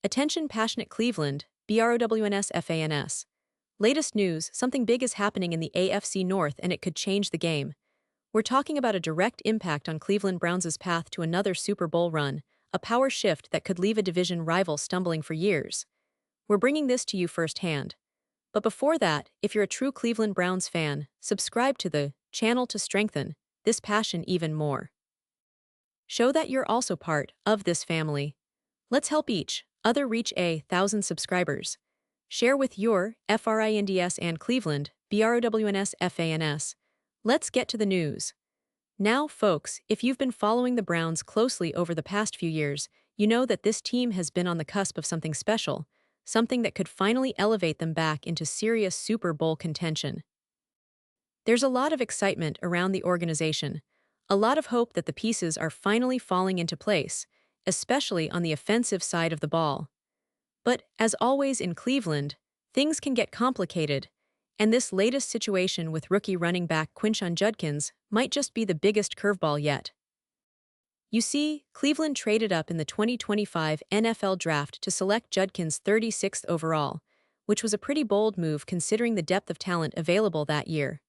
Attention passionate Cleveland, BROWNS FANS. Latest news, something big is happening in the AFC North and it could change the game. We're talking about a direct impact on Cleveland Browns' path to another Super Bowl run, a power shift that could leave a division rival stumbling for years. We're bringing this to you firsthand. But before that, if you're a true Cleveland Browns fan, subscribe to the channel to strengthen this passion even more. Show that you're also part of this family. Let's help each other reach 1,000 subscribers. Share with your FRINDS and Cleveland, BROWNS FANS. Let's get to the news. Now, folks, if you've been following the Browns closely over the past few years, you know that this team has been on the cusp of something special, something that could finally elevate them back into serious Super Bowl contention. There's a lot of excitement around the organization, a lot of hope that the pieces are finally falling into place, especially on the offensive side of the ball. But, as always in Cleveland, things can get complicated, and this latest situation with rookie running back Quinshon Judkins might just be the biggest curveball yet. You see, Cleveland traded up in the 2025 NFL Draft to select Judkins 36th overall, which was a pretty bold move considering the depth of talent available that year.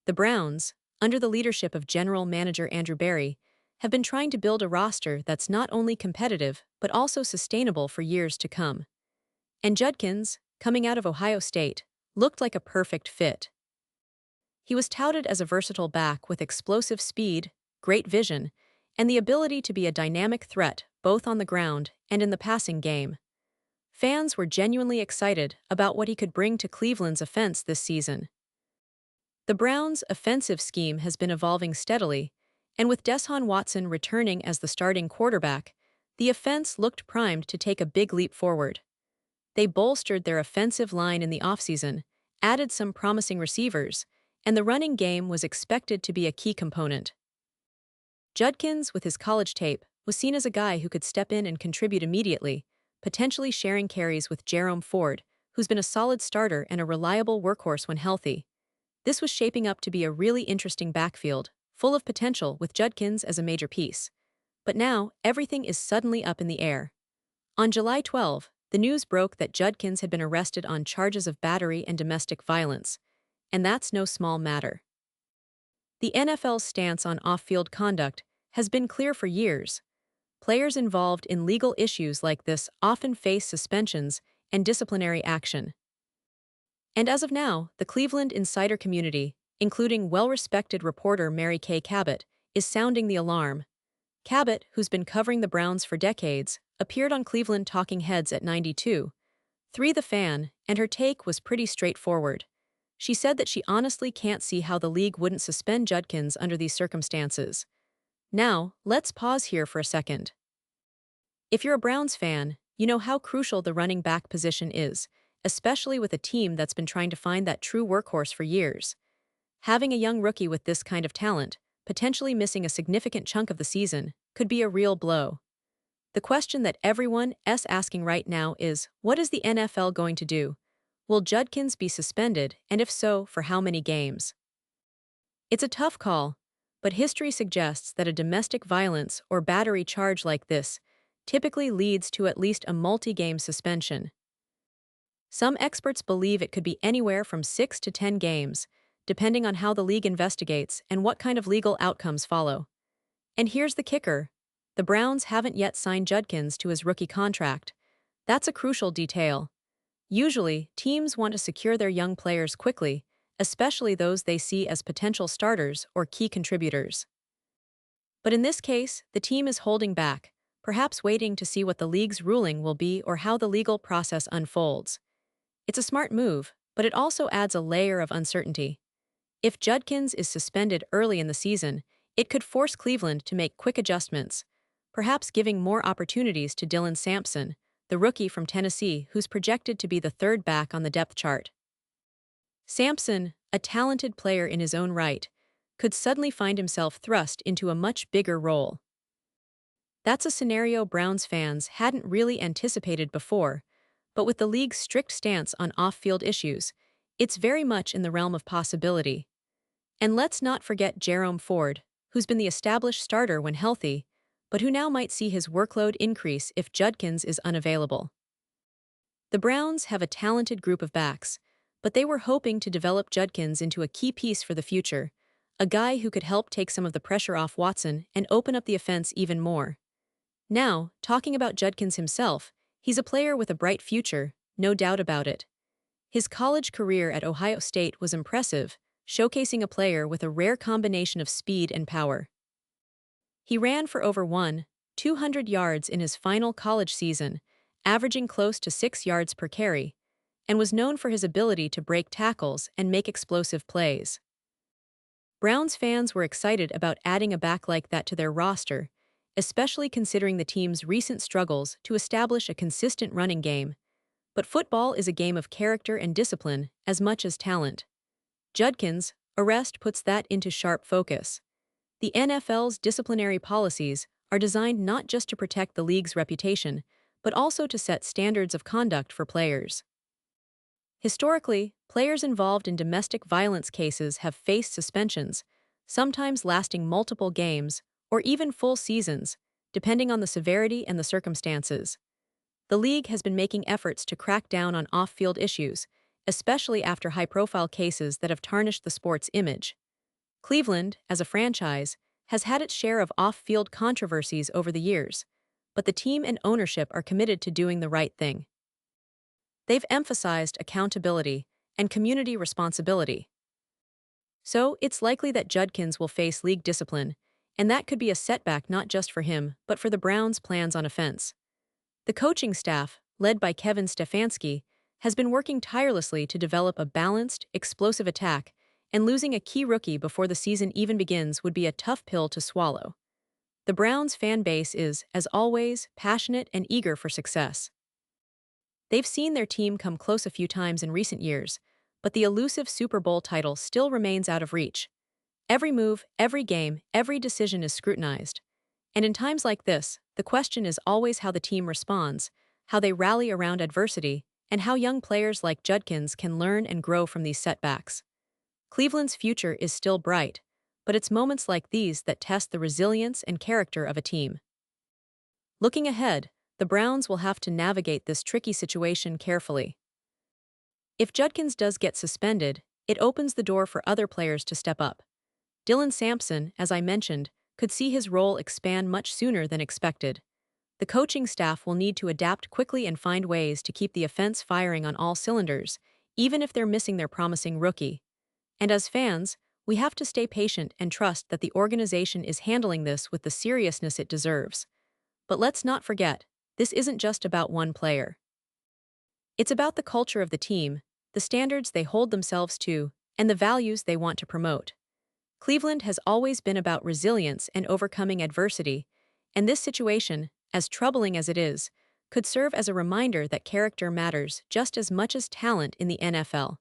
The Browns, under the leadership of General Manager Andrew Berry, have been trying to build a roster that's not only competitive but also sustainable for years to come. And Judkins, coming out of Ohio State, looked like a perfect fit. He was touted as a versatile back with explosive speed, great vision, and the ability to be a dynamic threat both on the ground and in the passing game. Fans were genuinely excited about what he could bring to Cleveland's offense this season. The Browns' offensive scheme has been evolving steadily, and with Deshaun Watson returning as the starting quarterback, the offense looked primed to take a big leap forward. They bolstered their offensive line in the offseason, added some promising receivers, and the running game was expected to be a key component. Judkins, with his college tape, was seen as a guy who could step in and contribute immediately, potentially sharing carries with Jerome Ford, who's been a solid starter and a reliable workhorse when healthy. This was shaping up to be a really interesting backfield, full of potential with Judkins as a major piece. But now, everything is suddenly up in the air. On July 12, the news broke that Judkins had been arrested on charges of battery and domestic violence, and that's no small matter. The NFL's stance on off-field conduct has been clear for years. Players involved in legal issues like this often face suspensions and disciplinary action. And as of now, the Cleveland insider community, including well-respected reporter Mary Kay Cabot, is sounding the alarm. Cabot, who's been covering the Browns for decades, appeared on Cleveland Talking Heads at 92.3 The Fan, and her take was pretty straightforward. She said that she honestly can't see how the league wouldn't suspend Judkins under these circumstances. Now, let's pause here for a second. If you're a Browns fan, you know how crucial the running back position is, especially with a team that's been trying to find that true workhorse for years. Having a young rookie with this kind of talent, potentially missing a significant chunk of the season, could be a real blow. The question that everyone is asking right now is, what is the NFL going to do? Will Judkins be suspended, and if so, for how many games? It's a tough call, but history suggests that a domestic violence or battery charge like this typically leads to at least a multi-game suspension. Some experts believe it could be anywhere from 6 to 10 games, depending on how the league investigates and what kind of legal outcomes follow. And here's the kicker. The Browns haven't yet signed Judkins to his rookie contract. That's a crucial detail. Usually, teams want to secure their young players quickly, especially those they see as potential starters or key contributors. But in this case, the team is holding back, perhaps waiting to see what the league's ruling will be or how the legal process unfolds. It's a smart move, but it also adds a layer of uncertainty. If Judkins is suspended early in the season, it could force Cleveland to make quick adjustments, perhaps giving more opportunities to Dylan Sampson, the rookie from Tennessee who's projected to be the third back on the depth chart. Sampson, a talented player in his own right, could suddenly find himself thrust into a much bigger role. That's a scenario Browns fans hadn't really anticipated before, but with the league's strict stance on off-field issues, it's very much in the realm of possibility. And let's not forget Jerome Ford, who's been the established starter when healthy, but who now might see his workload increase if Judkins is unavailable. The Browns have a talented group of backs, but they were hoping to develop Judkins into a key piece for the future, a guy who could help take some of the pressure off Watson and open up the offense even more. Now, talking about Judkins himself, he's a player with a bright future, no doubt about it. His college career at Ohio State was impressive, showcasing a player with a rare combination of speed and power. He ran for over 200 yards in his final college season, averaging close to 6 yards per carry, and was known for his ability to break tackles and make explosive plays. Browns fans were excited about adding a back like that to their roster, especially considering the team's recent struggles to establish a consistent running game. But football is a game of character and discipline as much as talent. Judkins' arrest puts that into sharp focus. The NFL's disciplinary policies are designed not just to protect the league's reputation, but also to set standards of conduct for players. Historically, players involved in domestic violence cases have faced suspensions, sometimes lasting multiple games or even full seasons, depending on the severity and the circumstances. The league has been making efforts to crack down on off-field issues, especially after high-profile cases that have tarnished the sport's image. Cleveland, as a franchise, has had its share of off-field controversies over the years, but the team and ownership are committed to doing the right thing. They've emphasized accountability and community responsibility. So, it's likely that Judkins will face league discipline, and that could be a setback not just for him, but for the Browns' plans on offense. The coaching staff, led by Kevin Stefanski, has been working tirelessly to develop a balanced, explosive attack, and losing a key rookie before the season even begins would be a tough pill to swallow. The Browns' fan base is, as always, passionate and eager for success. They've seen their team come close a few times in recent years, but the elusive Super Bowl title still remains out of reach. Every move, every game, every decision is scrutinized. And in times like this, the question is always how the team responds, how they rally around adversity, and how young players like Judkins can learn and grow from these setbacks. Cleveland's future is still bright, but it's moments like these that test the resilience and character of a team. Looking ahead, the Browns will have to navigate this tricky situation carefully. If Judkins does get suspended, it opens the door for other players to step up. Dylan Sampson, as I mentioned, could see his role expand much sooner than expected. The coaching staff will need to adapt quickly and find ways to keep the offense firing on all cylinders, even if they're missing their promising rookie. And as fans, we have to stay patient and trust that the organization is handling this with the seriousness it deserves. But let's not forget, this isn't just about one player. It's about the culture of the team, the standards they hold themselves to, and the values they want to promote. Cleveland has always been about resilience and overcoming adversity, and this situation, as troubling as it is, could serve as a reminder that character matters just as much as talent in the NFL.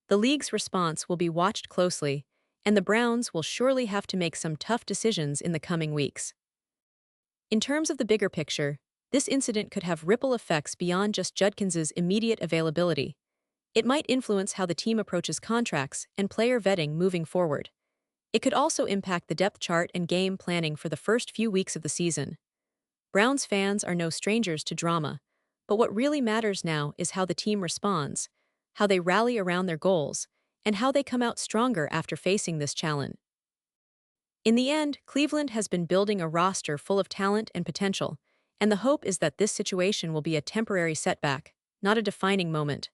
The league's response will be watched closely, and the Browns will surely have to make some tough decisions in the coming weeks. In terms of the bigger picture, this incident could have ripple effects beyond just Judkins's immediate availability. It might influence how the team approaches contracts and player vetting moving forward. It could also impact the depth chart and game planning for the first few weeks of the season. Browns fans are no strangers to drama, but what really matters now is how the team responds, how they rally around their goals, and how they come out stronger after facing this challenge. In the end, Cleveland has been building a roster full of talent and potential, and the hope is that this situation will be a temporary setback, not a defining moment.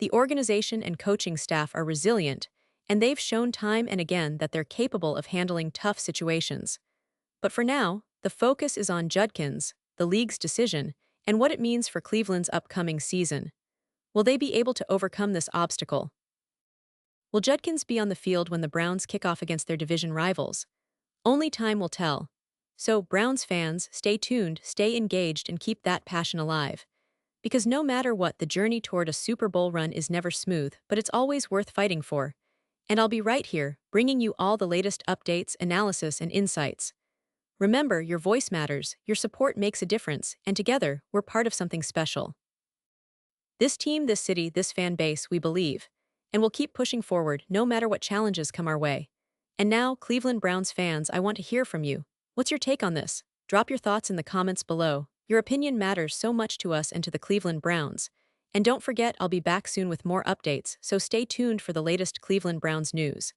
The organization and coaching staff are resilient, and they've shown time and again that they're capable of handling tough situations. But for now, the focus is on Judkins, the league's decision, and what it means for Cleveland's upcoming season. Will they be able to overcome this obstacle? Will Judkins be on the field when the Browns kick off against their division rivals? Only time will tell. So, Browns fans, stay tuned, stay engaged, and keep that passion alive. Because no matter what, the journey toward a Super Bowl run is never smooth, but it's always worth fighting for. And I'll be right here, bringing you all the latest updates, analysis, and insights. Remember, your voice matters, your support makes a difference, and together, we're part of something special. This team, this city, this fan base, we believe. And we'll keep pushing forward, no matter what challenges come our way. And now, Cleveland Browns fans, I want to hear from you. What's your take on this? Drop your thoughts in the comments below. Your opinion matters so much to us and to the Cleveland Browns. And don't forget, I'll be back soon with more updates, so stay tuned for the latest Cleveland Browns news.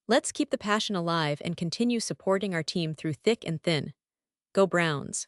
Let's keep the passion alive and continue supporting our team through thick and thin. Go Browns!